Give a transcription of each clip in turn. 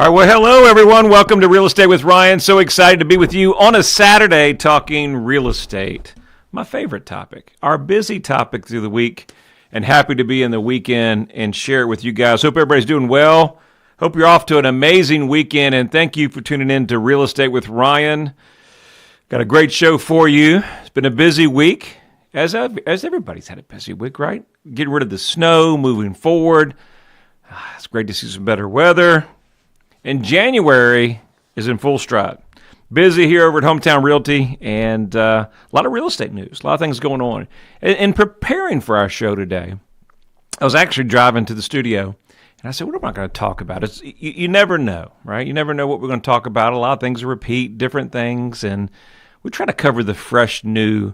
right, well, hello, everyone. Welcome to Real Estate with Ryan. So excited to be with you on a Saturday talking real estate. My favorite topic, our busy topic through the week, and happy to be in the weekend and share it with you guys. Hope everybody's doing well. Hope you're off to an amazing weekend, and thank you for tuning in to Real Estate with Ryan. Got a great show for you. It's been a busy week, as everybody's had a busy week, right? Getting rid of the snow, moving forward. It's great to see some better weather. And January is in full stride. Busy here over at Hometown Realty, and a lot of real estate news, a lot of things going on. In preparing for our show today, I was actually driving to the studio, and I said, what am I going to talk about? You never know, right? You never know what we're going to talk about. A lot of things repeat, different things, and we try to cover the fresh, new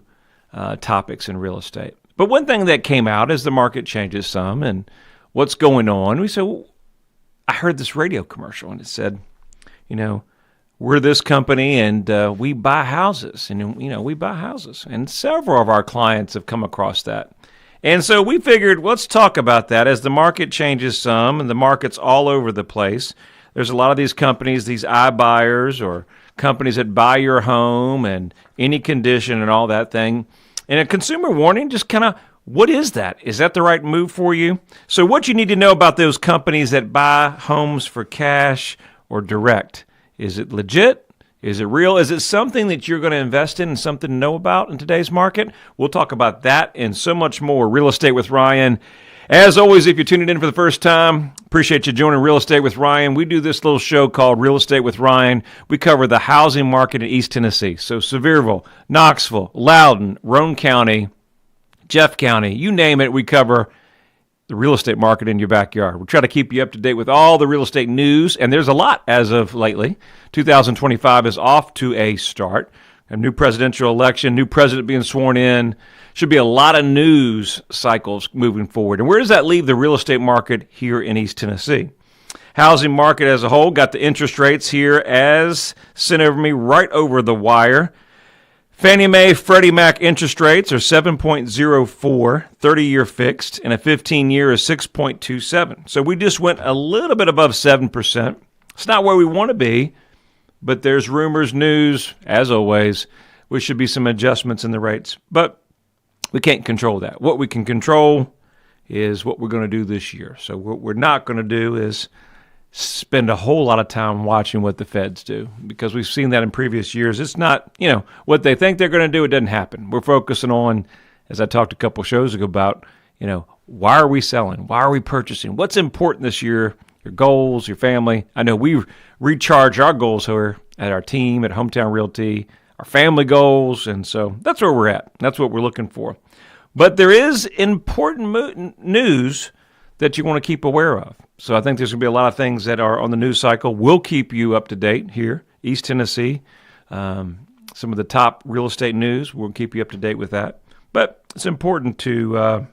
topics in real estate. But one thing that came out as the market changes some and what's going on, we said, well, I heard this radio commercial, and it said, you know, we're this company, and we buy houses, and, you know, we buy houses. And several of our clients have come across that. And so we figured, let's talk about that as the market changes some, and the market's all over the place. There's a lot of these companies, these iBuyers, or companies that buy your home and any condition and all that thing. And a consumer warning, just kind of, what is that? Is that the right move for you? So what you need to know about those companies that buy homes for cash or direct. Is it legit? Is it real? Is it something that you're going to invest in and something to know about in today's market? We'll talk about that and so much more. Real Estate with Ryan. As always, if you're tuning in for the first time, appreciate you joining Real Estate with Ryan. We do this little show called Real Estate with Ryan. We cover the housing market in East Tennessee. So Sevierville, Knoxville, Loudoun, Roane County, Jeff County, you name it, we cover the real estate market in your backyard. We'll try to keep you up to date with all the real estate news, and there's a lot as of lately. 2025 is off to a start. A new presidential election, new president being sworn in. Should be a lot of news cycles moving forward. And where does that leave the real estate market here in East Tennessee? Housing market as a whole, got the interest rates here as sent over me right over the wire. Fannie Mae, Freddie Mac interest rates are 7.04, 30-year fixed, and a 15-year is 6.27. So we just went a little bit above 7%. It's not where we want to be, but there's rumors, news, as always. We should be some adjustments in the rates, but we can't control that. What we can control is what we're going to do this year. So what we're not going to do is spend a whole lot of time watching what the feds do, because we've seen that in previous years. It's not, you know, what they think they're going to do, it doesn't happen. We're focusing on, as I talked a couple shows ago about, you know, why are we selling? Why are we purchasing? What's important this year? Your goals, your family. I know we recharge our goals here at our team at Hometown Realty, our family goals, and so that's where we're at. That's what we're looking for. But there is important news that you want to keep aware of. So I think there's going to be a lot of things that are on the news cycle. We'll keep you up to date here, East Tennessee. Some of the top real estate news, we'll keep you up to date with that. But it's important to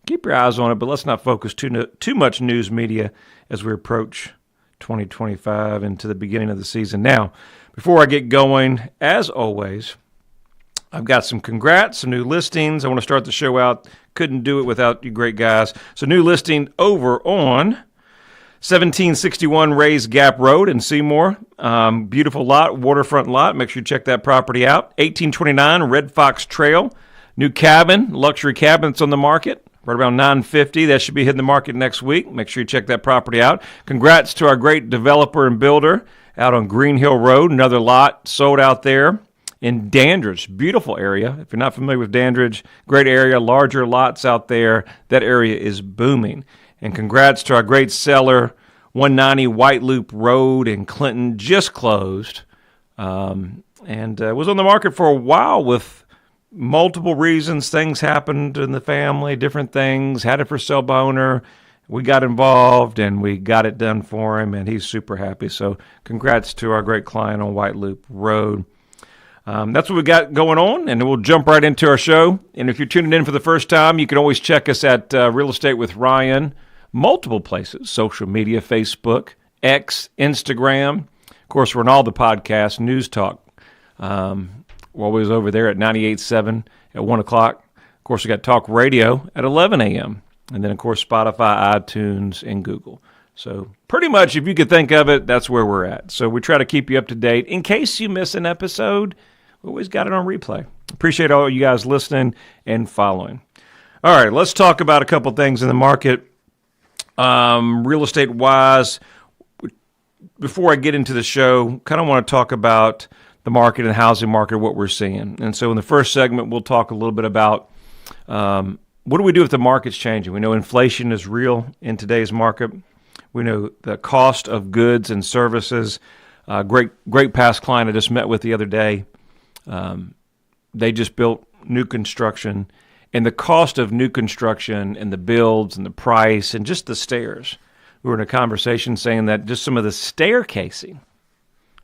keep your eyes on it, but let's not focus too much news media as we approach 2025 and to the beginning of the season. Now, before I get going, as always, I've got some congrats, some new listings. I want to start the show out. Couldn't do it without you great guys. So new listing over on 1761 Rays Gap Road in Seymour. Beautiful lot, waterfront lot. Make sure you check that property out. 1829 Red Fox Trail. New cabin, luxury cabin that's on the market. Right around $950. That should be hitting the market next week. Make sure you check that property out. Congrats to our great developer and builder out on Green Hill Road. Another lot sold out there in Dandridge. Beautiful area. If you're not familiar with Dandridge, great area, larger lots out there. That area is booming. And congrats to our great seller, 190 White Loop Road in Clinton, just closed. And was on the market for a while with multiple reasons. Things happened in the family, different things, had it for sale by owner. We got involved, and we got it done for him, and he's super happy. So congrats to our great client on White Loop Road. That's what we got going on, and we'll jump right into our show. And if you're tuning in for the first time, you can always check us at Real Estate with Ryan, multiple places, social media, Facebook, X, Instagram. Of course, we're on all the podcasts, News Talk. We're always over there at 98.7 at 1 o'clock. Of course, we got Talk Radio at 11 a.m. And then, of course, Spotify, iTunes, and Google. So pretty much, if you could think of it, that's where we're at. So we try to keep you up to date. In case you miss an episode, we always got it on replay. Appreciate all you guys listening and following. All right, let's talk about a couple things in the market. Real estate-wise, before I get into the show, kind of want to talk about the market and the housing market, what we're seeing. And so in the first segment, we'll talk a little bit about what do we do if the market's changing. We know inflation is real in today's market. We know the cost of goods and services. Great past client I just met with the other day. They just built new construction, and the cost of new construction and the builds and the price and just the stairs. We were in a conversation saying that just some of the staircasing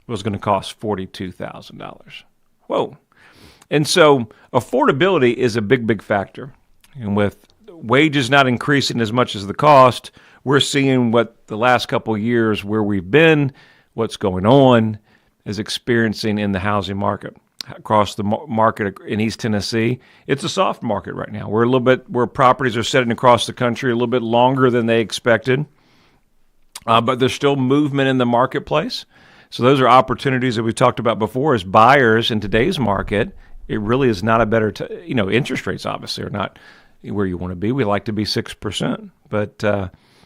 was going to cost $42,000. Whoa. And so affordability is a big factor. And with wages not increasing as much as the cost, we're seeing what the last couple of years where we've been, what's going on, is experiencing in the housing market. Across the market in East Tennessee, it's a soft market right now. We're a little bit where properties are sitting across the country a little bit longer than they expected, but there's still movement in the marketplace. So those are opportunities that we talked about before as buyers in today's market. It really is not a better, interest rates obviously are not where you want to be. We like to be 6%, but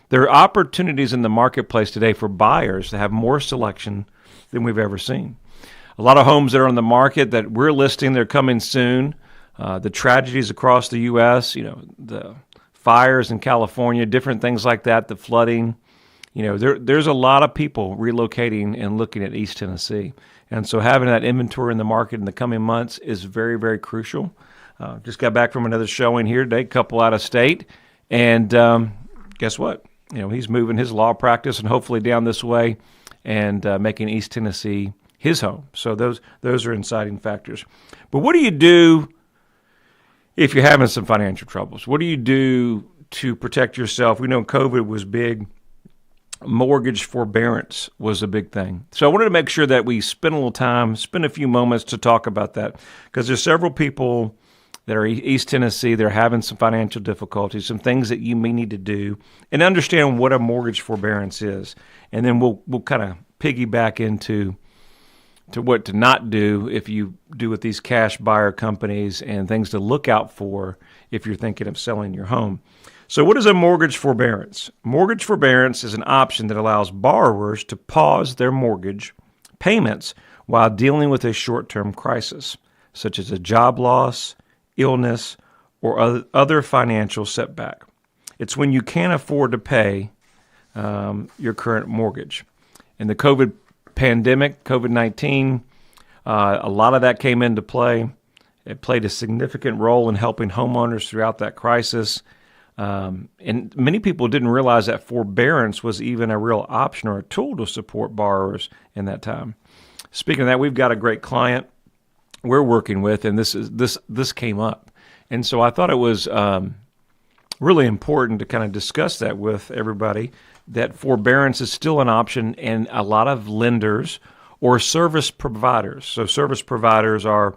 there are opportunities in the marketplace today for buyers to have more selection than we've ever seen. A lot of homes that are on the market that we're listing, they're coming soon. The tragedies across the U.S., the fires in California, different things like that, the flooding. There's a lot of people relocating and looking at East Tennessee. And so having that inventory in the market in the coming months is very, very crucial. Just got back from another showing here today, couple out of state. And guess what? He's moving his law practice and hopefully down this way and making East Tennessee his home. So those are inciting factors. But what do you do if you're having some financial troubles? What do you do to protect yourself? We know COVID was big. Mortgage forbearance was a big thing. So I wanted to make sure that we spend a few moments to talk about that, because there's several people that are East Tennessee, they're having some financial difficulties, some things that you may need to do, and understand what a mortgage forbearance is. And then we'll kind of piggyback into what to not do if you do with these cash buyer companies and things to look out for if you're thinking of selling your home. So what is a mortgage forbearance? Mortgage forbearance is an option that allows borrowers to pause their mortgage payments while dealing with a short-term crisis, such as a job loss, illness, or other financial setback. It's when you can't afford to pay your current mortgage. In the COVID pandemic, COVID-19, a lot of that came into play. It played a significant role in helping homeowners throughout that crisis. And many people didn't realize that forbearance was even a real option or a tool to support borrowers in that time. Speaking of that, we've got a great client we're working with, and this came up. And so I thought it was really important to kind of discuss that with everybody, that forbearance is still an option, and a lot of lenders or service providers. So service providers are,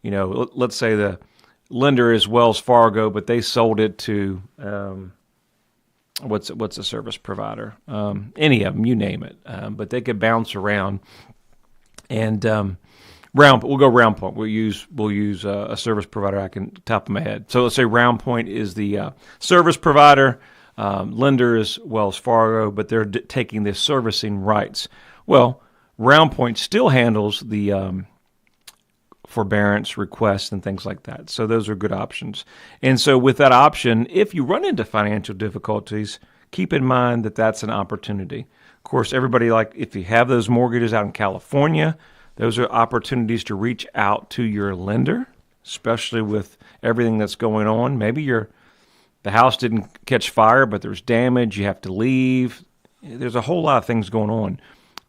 let's say the lender is Wells Fargo, but they sold it to what's a service provider? Any of them, you name it. But they could bounce around. And we'll go Round Point. We'll use a service provider I can top of my head. So let's say Round Point is the service provider. Lender is Wells Fargo, but they're taking the servicing rights. Well, Round Point still handles the forbearance requests and things like that. So those are good options. And so with that option, if you run into financial difficulties, keep in mind that that's an opportunity. Of course, everybody, if you have those mortgages out in California, those are opportunities to reach out to your lender, especially with everything that's going on. Maybe the house didn't catch fire, but there's damage, you have to leave. There's a whole lot of things going on.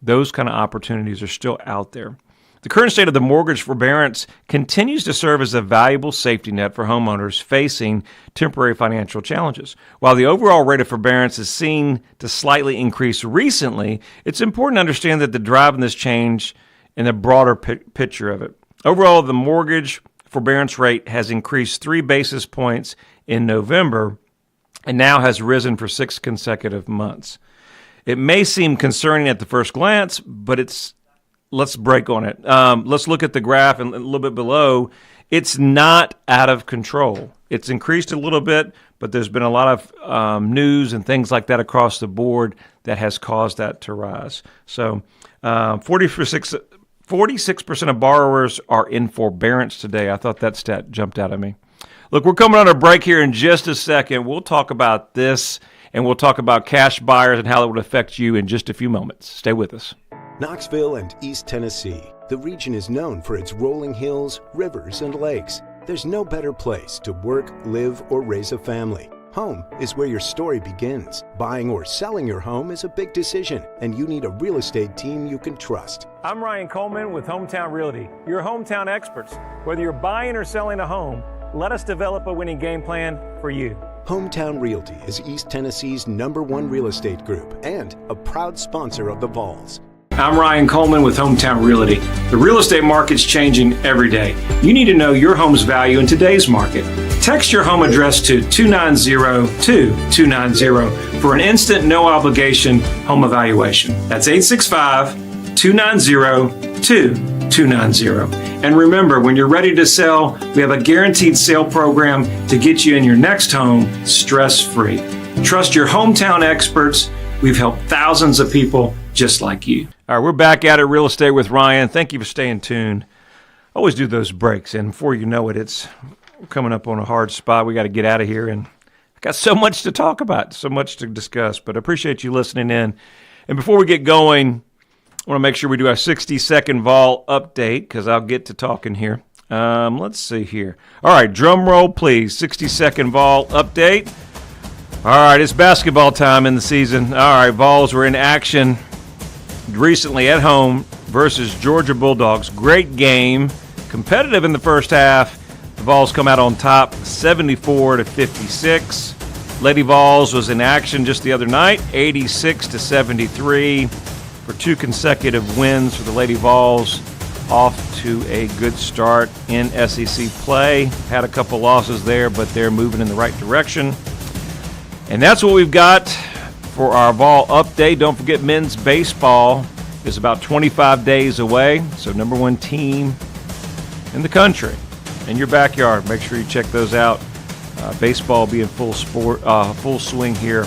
Those kind of opportunities are still out there. The current state of the mortgage forbearance continues to serve as a valuable safety net for homeowners facing temporary financial challenges. While the overall rate of forbearance is seen to slightly increase recently, it's important to understand that the driving this change in the broader picture of it. Overall, the mortgage forbearance rate has increased 3 basis points in November and now has risen for 6 consecutive months. It may seem concerning at the first glance, but let's break on it. Let's look at the graph and a little bit below. It's not out of control. It's increased a little bit, but there's been a lot of news and things like that across the board that has caused that to rise. So 46% of borrowers are in forbearance today. I thought that stat jumped out at me. Look, we're coming on a break here in just a second. We'll talk about this, and we'll talk about cash buyers and how it would affect you in just a few moments. Stay with us. Knoxville and East Tennessee. The region is known for its rolling hills, rivers, and lakes. There's no better place to work, live, or raise a family. Home is where your story begins. Buying or selling your home is a big decision, and you need a real estate team you can trust. I'm Ryan Coleman with Hometown Realty, your hometown experts. Whether you're buying or selling a home, let us develop a winning game plan for you. Hometown Realty is East Tennessee's #1 real estate group and a proud sponsor of the Vols. I'm Ryan Coleman with Hometown Realty. The real estate market's changing every day. You need to know your home's value in today's market. Text your home address to 290-2290 for an instant, no obligation home evaluation. That's 865-290-2290. And remember, when you're ready to sell, we have a guaranteed sale program to get you in your next home stress-free. Trust your hometown experts. We've helped thousands of people just like you. All right, we're back at it, Real Estate with Ryan. Thank you for staying tuned. I always do those breaks, and before you know it, it's coming up on a hard spot. We got to get out of here, and I got so much to talk about, so much to discuss, but I appreciate you listening in. And before we get going, I want to make sure we do our 60-second vol update, because I'll get to talking here. Let's see here. All right, drum roll, please. 60-second vol update. All right, it's basketball time in the season. All right, Vols were in action recently at home versus Georgia Bulldogs. Great game, competitive in the first half. The Vols come out on top, 74-56. Lady Vols was in action just the other night, 86-73 for 2 consecutive wins for the Lady Vols. Off to a good start in SEC play. Had a couple losses there, but they're moving in the right direction. And that's what we've got for our Vol update. Don't forget, men's baseball is about 25 days away. So #1 team in the country, in your backyard. Make sure you check those out. Baseball will be in full swing here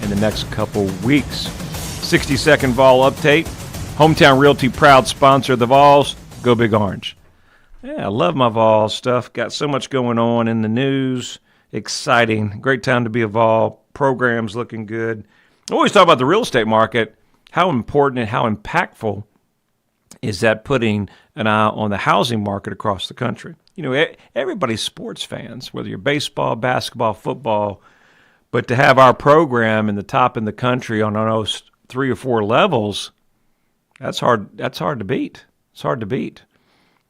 in the next couple weeks. 60-second Vol update. Hometown Realty, proud sponsor of the Vols. Go Big Orange. Yeah, I love my Vol stuff. Got so much going on in the news. Exciting. Great time to be a Vol. Programs looking good. I always talk about the real estate market, how important and how impactful is that putting an eye on the housing market across the country. You know, everybody's sports fans, whether you're baseball, basketball, football, but to have our program in the top in the country on those 3 or 4 levels, that's hard to beat. It's hard to beat.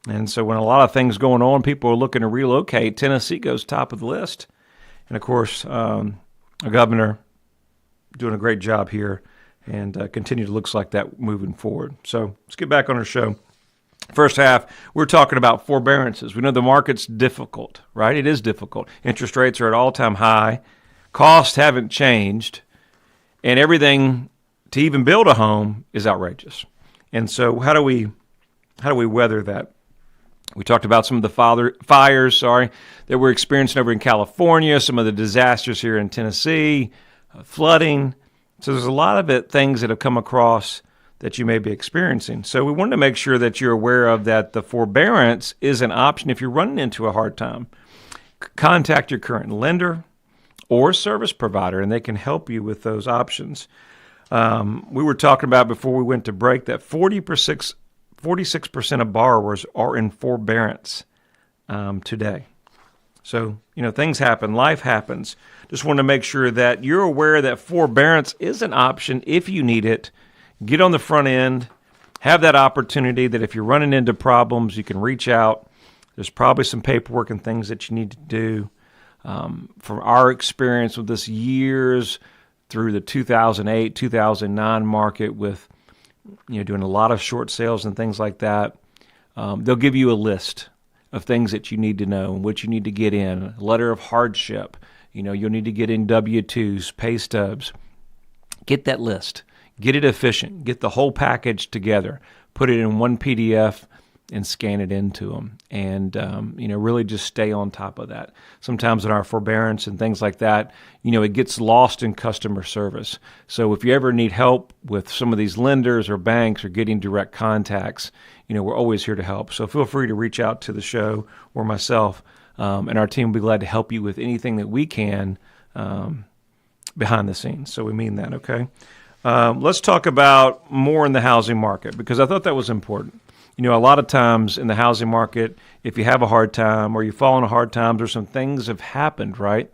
And so when a lot of things going on, people are looking to relocate, Tennessee goes top of the list. And, of course, a governor doing a great job here and looks like that moving forward. So let's get back on our show. First half, we're talking about forbearances. We know the market's difficult, right? It is difficult. Interest rates are at all-time high. Costs haven't changed. And everything to even build a home is outrageous. And so how do we weather that? We talked about some of the fires that we're experiencing over in California, some of the disasters here in Tennessee, flooding. So there's a lot of things that have come across that you may be experiencing. So we wanted to make sure that you're aware of that the forbearance is an option if you're running into a hard time. Contact your current lender or service provider, and they can help you with those options. We were talking about before we went to break that 46% of borrowers are in forbearance today. So, things happen. Life happens. Just want to make sure that you're aware that forbearance is an option if you need it. Get on the front end. Have that opportunity that if you're running into problems, you can reach out. There's probably some paperwork and things that you need to do. From our experience with this years through the 2008, 2009 market with doing a lot of short sales and things like that, they'll give you a list of things that you need to know and what you need to get in, a letter of hardship. You'll need to get in W-2s, pay stubs. Get that list. Get it efficient. Get the whole package together. Put it in one PDF and scan it into them. And, really just stay on top of that. Sometimes in our forbearance and things like that, it gets lost in customer service. So if you ever need help with some of these lenders or banks or getting direct contacts, we're always here to help. So feel free to reach out to the show or myself, and our team will be glad to help you with anything that we can behind the scenes. So we mean that, okay? Let's talk about more in the housing market, because I thought that was important. A lot of times in the housing market, if you have a hard time or you fall into hard times or some things have happened, right?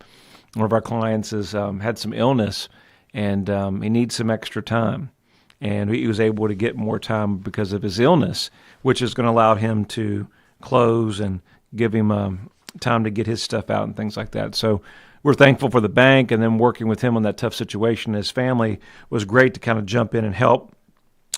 One of our clients has had some illness and he needs some extra time. And he was able to get more time because of his illness, which is going to allow him to close and give him time to get his stuff out and things like that. So we're thankful for the bank, and then working with him on that tough situation. His family was great to kind of jump in and help.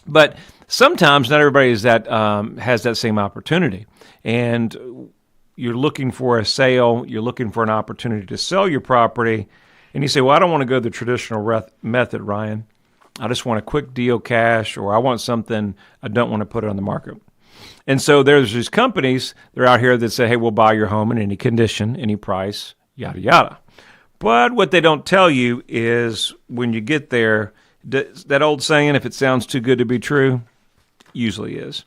But sometimes not everybody is has that same opportunity. And you're looking for a sale, you're looking for an opportunity to sell your property, and you say, well, I don't want to go the traditional method, Ryan. I just want a quick deal cash, or I want something, I don't want to put it on the market. And so there's these companies, they're out here that say, hey, we'll buy your home in any condition, any price, yada, yada. But what they don't tell you is when you get there, that old saying, if it sounds too good to be true, usually is.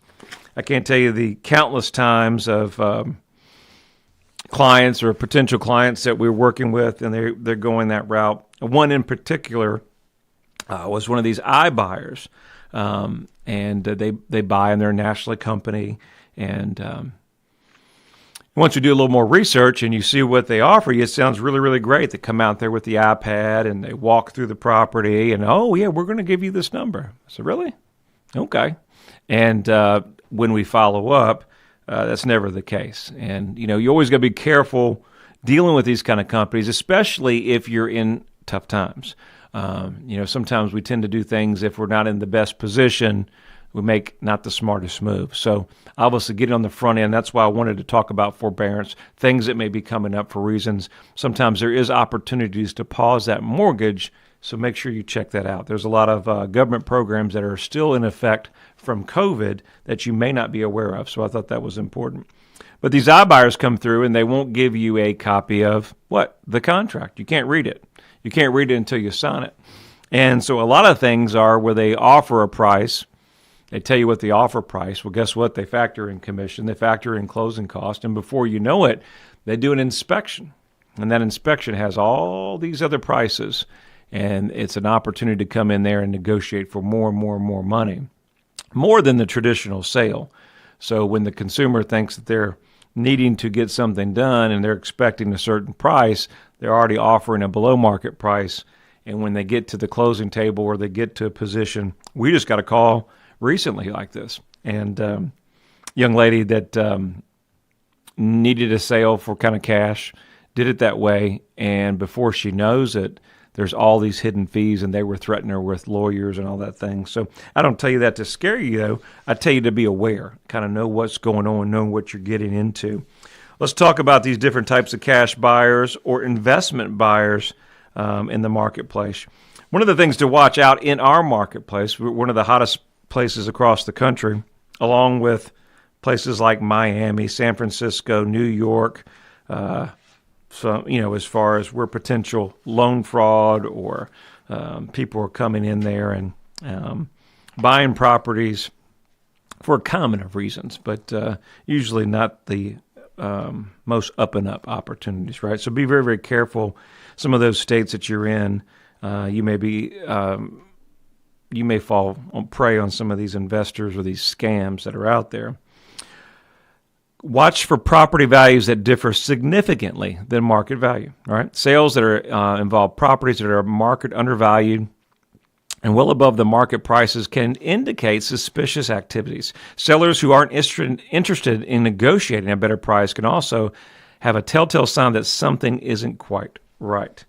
I can't tell you the countless times of clients or potential clients that we're working with, and they're going that route. One in particular was one of these iBuyers, and they buy, and they're a national company. And once you do a little more research and you see what they offer you, it sounds really, really great. They come out there with the iPad and they walk through the property and, oh, yeah, we're going to give you this number. I said, really? Okay. And when we follow up, that's never the case. And, you always got to be careful dealing with these kind of companies, especially if you're in tough times. Sometimes we tend to do things if we're not in the best position, we make not the smartest move. So obviously get it on the front end. That's why I wanted to talk about forbearance, things that may be coming up for reasons. Sometimes there is opportunities to pause that mortgage, so make sure you check that out. There's a lot of government programs that are still in effect from COVID that you may not be aware of, so I thought that was important. But these iBuyers come through and they won't give you a copy of what? The contract. You can't read it. You can't read it until you sign it. And so a lot of things are where they offer a price. They tell you what the offer price. Well, guess what? They factor in commission. They factor in closing cost. And before you know it, they do an inspection. And that inspection has all these other prices. And it's an opportunity to come in there and negotiate for more and more and more money, more than the traditional sale. So when the consumer thinks that they're needing to get something done and they're expecting a certain price, they're already offering a below market price. And when they get to the closing table or they get to a position, we just got a call recently like this, and young lady that needed a sale for kind of cash, did it that way, and before she knows it, there's all these hidden fees, and they were threatening her with lawyers and all that thing. So I don't tell you that to scare you, though. I tell you to be aware, kind of know what's going on, know what you're getting into. Let's talk about these different types of cash buyers or investment buyers in the marketplace. One of the things to watch out in our marketplace, we're one of the hottest places across the country, along with places like Miami, San Francisco, New York. So, as far as where potential loan fraud or people are coming in there and buying properties for a common of reasons, but usually not the most up and up opportunities, right? So be very, very careful. Some of those states that you're in, you may fall prey on some of these investors or these scams that are out there. Watch for property values that differ significantly than market value. All right, sales that are involve properties that are market undervalued and well above the market prices can indicate suspicious activities. Sellers who aren't interested in negotiating a better price can also have a telltale sign that something isn't quite right.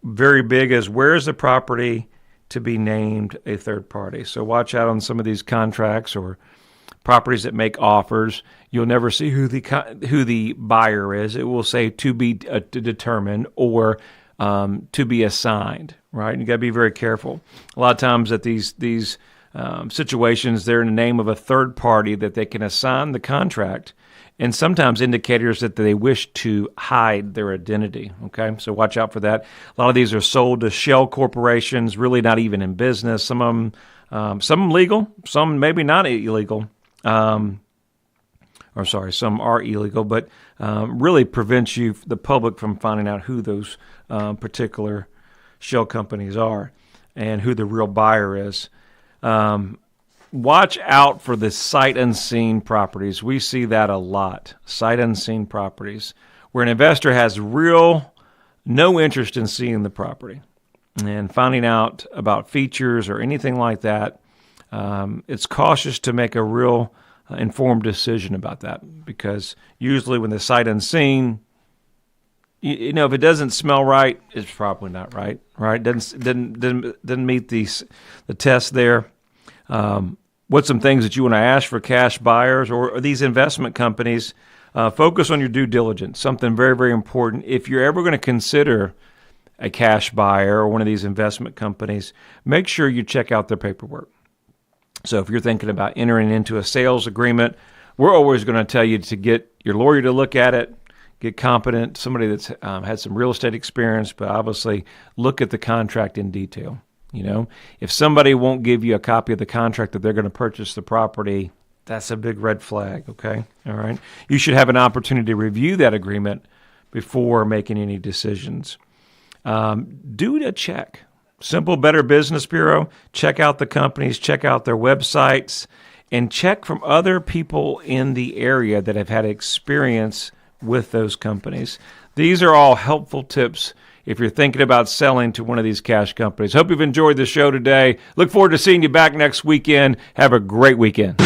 Very big is, where is the property to be named a third party? So watch out on some of these contracts or properties that make offers. You'll never see who the buyer is. It will say to be determined, or to be assigned, right? You got to be very careful. A lot of times at these situations, they're in the name of a third party that they can assign the contract, and sometimes indicators that they wish to hide their identity, okay? So watch out for that. A lot of these are sold to shell corporations, really not even in business. Some of them legal, some maybe not illegal. Some are illegal, but really prevents the public from finding out who those particular shell companies are and who the real buyer is. Watch out for the sight unseen properties. We see that a lot, sight unseen properties, where an investor has no interest in seeing the property and finding out about features or anything like that. It's cautious to make a real informed decision about that, because usually when the sight unseen, if it doesn't smell right, it's probably not right. Right? Didn't meet the test there. What's some things that you want to ask for cash buyers or these investment companies? Focus on your due diligence. Something very, very important. If you're ever going to consider a cash buyer or one of these investment companies, make sure you check out their paperwork. So if you're thinking about entering into a sales agreement, we're always going to tell you to get your lawyer to look at it, get competent, somebody that's had some real estate experience, but obviously look at the contract in detail. If somebody won't give you a copy of the contract that they're going to purchase the property, that's a big red flag, okay? All right. You should have an opportunity to review that agreement before making any decisions. Do a check. Simple Better Business Bureau, check out the companies, check out their websites, and check from other people in the area that have had experience with those companies. These are all helpful tips if you're thinking about selling to one of these cash companies. Hope you've enjoyed the show today. Look forward to seeing you back next weekend. Have a great weekend.